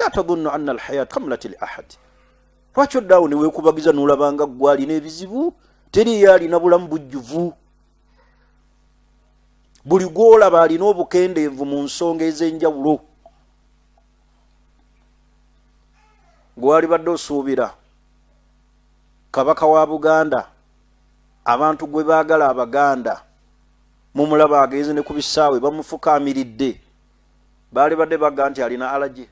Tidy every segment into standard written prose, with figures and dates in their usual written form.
la tadhunnu anna alhayat kamlat li ahad. Lwaki oddawo ne weekubagiza n'olabanga ggwe alina ebizibu? Teriyo alina bulamu bujjuvu. Buli gw'olaba alina obukendeevu mu nsonga ez'enjawulo. Gwali badde osuubira kabaka wa Buganda, abantu gwe baagala Abaganda, mumulaba agenze ne ku bisaawe bamufukaamiridde, baali badde bagga nti alina alaje.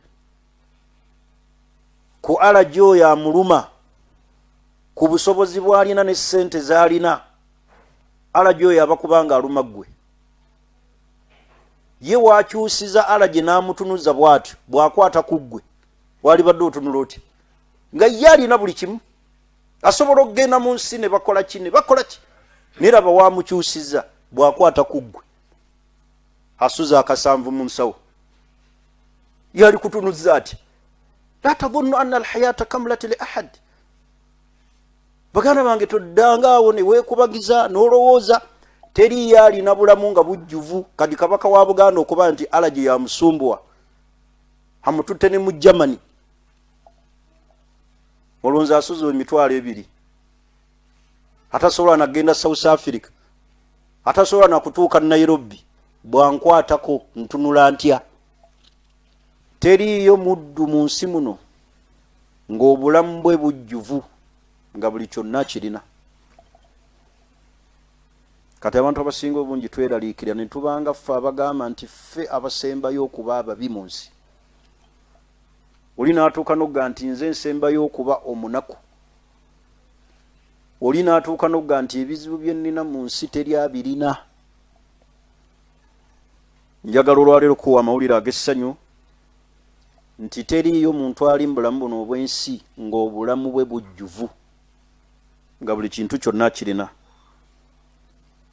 Ku alaje oyo amuluma, ku busobozi bw'alina ne ssente z'alina, alaje oyo abakubanga aluma ggwe. Ye waakyusiza alaje n'amutunuza bw'atyo, bw'akwata ku ggwe wali badde otunula otya? Nga ye alina buli kimu, asobola okugenda mu nsi ne bakola ki ne bakola ki, neraba waamukyusiza bw'akwata ku ggwe asuza akasanvu mu nsawo. Ye ali kutunuza ati la tadhunnu anna alhayata kamlat li ahad. Baganda bange toddanga awo ne weekubagiza n'olowooza teriyo alina bulamu nga bujjuvu. Kati kabaka wa Buganda okuba nti alaje yamusumbuwa, amututte ne mu Germany, olowooza asuza emitwalo 2, atasobola nagenda South Africa, atasobola nakutuuka Nairobi, bwankwatako ntunula ntya? Teriyo muddu mu nsi muno ng'obulamu bwe bujjuvu nga buli kyonna kirina. Kati abantu abasinga obungi tweraliikira ne tubanga ffe abagamba nti ffe abasembayo okuba ababi mu nsi. Oli n'atuuka n'ogga nti nze nsembayo okuba omunaku. Oli n'atuuka n'ogga nti ebizibu bye nnina mu nsi teri abirina. Njagala olwaleero kuwa amawulire ag'essanyu nti teriyo muntu ali mu bulamu buno obw'ensi ng'obulamu bwe bujjuvu, nga buli kintu kyonna kirina.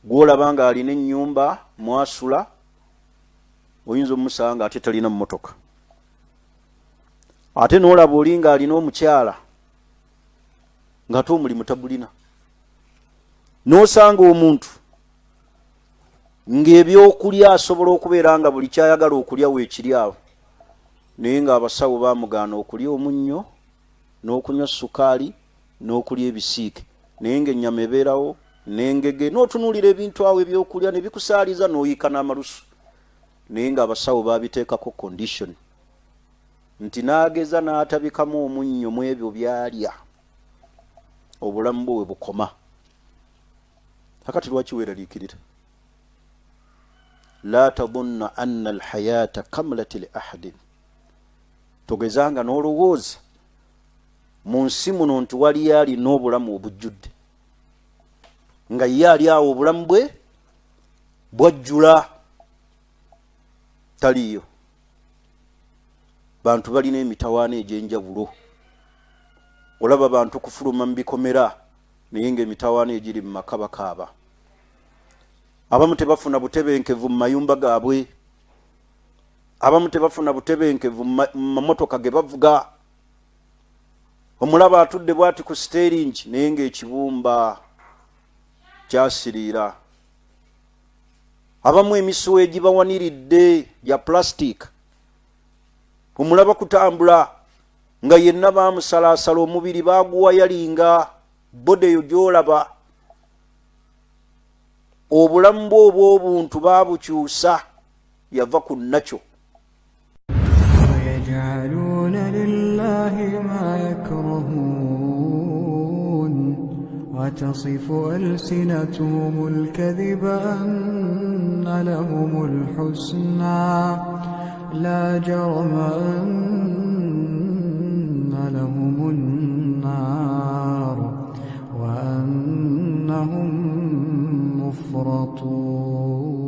Gw'olaba nga alina ennyumba mwasula, oyinza omusanga ate talina mmotoka. Ate n'olaba oli nga alina omukyala ng'ate omulimu tagulina. N'osanga omuntu ng'ebyokulya asobola okubeera nga buli kyayagala okulya weekiri awo, naye ng'abasawo baamugaana okulya omunnyo n'okunywa sukaali n'okulya ebisiike, naye ng'ennyama ebeerawo n'engege, n'otunuulira ebintu awo ebyokulya ne bikusaaliza n'oyika n'amalusu, naye ng'abasawo baabiteekako condition nti n'ageza n'atabikamu omunnyo mu ebyo byalya, obulamu bwe bukoma. Kakati lwaki weeraliikirira? La tadhunna anna alhayata kamlat li ahadin. Togezanga n'olowooza mu nsi muno nti waliyo alina obulamu obujjudde, nga ye ali awo obulamu bwe bwajjula. Taliyo. Bantu balina emitawaana egy'enjawulo. Olaba bantu kufuluma mu bikomera naye ng'emitawaana egiri mu maka bakaaba. Abamu tebafuna butebenkevu mu mayumba gaabwe, abamu tebafuna butebenkevu mu mamotoka ge bavuga. Omulaba atudde bw'ati ku steeringi naye ng'ekibumba kyasiriira. Abamu emisuwa egibawaniridde gya plastic, omulaba kutambula nga yenna baamusalaasala omubiri baaguwayalinga. Bode eyo gy'olaba obulamu bwe obw'obuntu baabukyusa, yava ku nakyo. وَيَجْعَلُونَ لِلَّهِ مَا يَكْرَهُونَ وَتَصِفُ أَلْسِنَتُهُمُ الْكَذِبَ أَنَّ لَهُمُ الْحُسْنَى لَا جَرَمَ أَنَّ لَهُمُ النَّارَ وَأَنَّهُمْ مُفْرَطُونَ.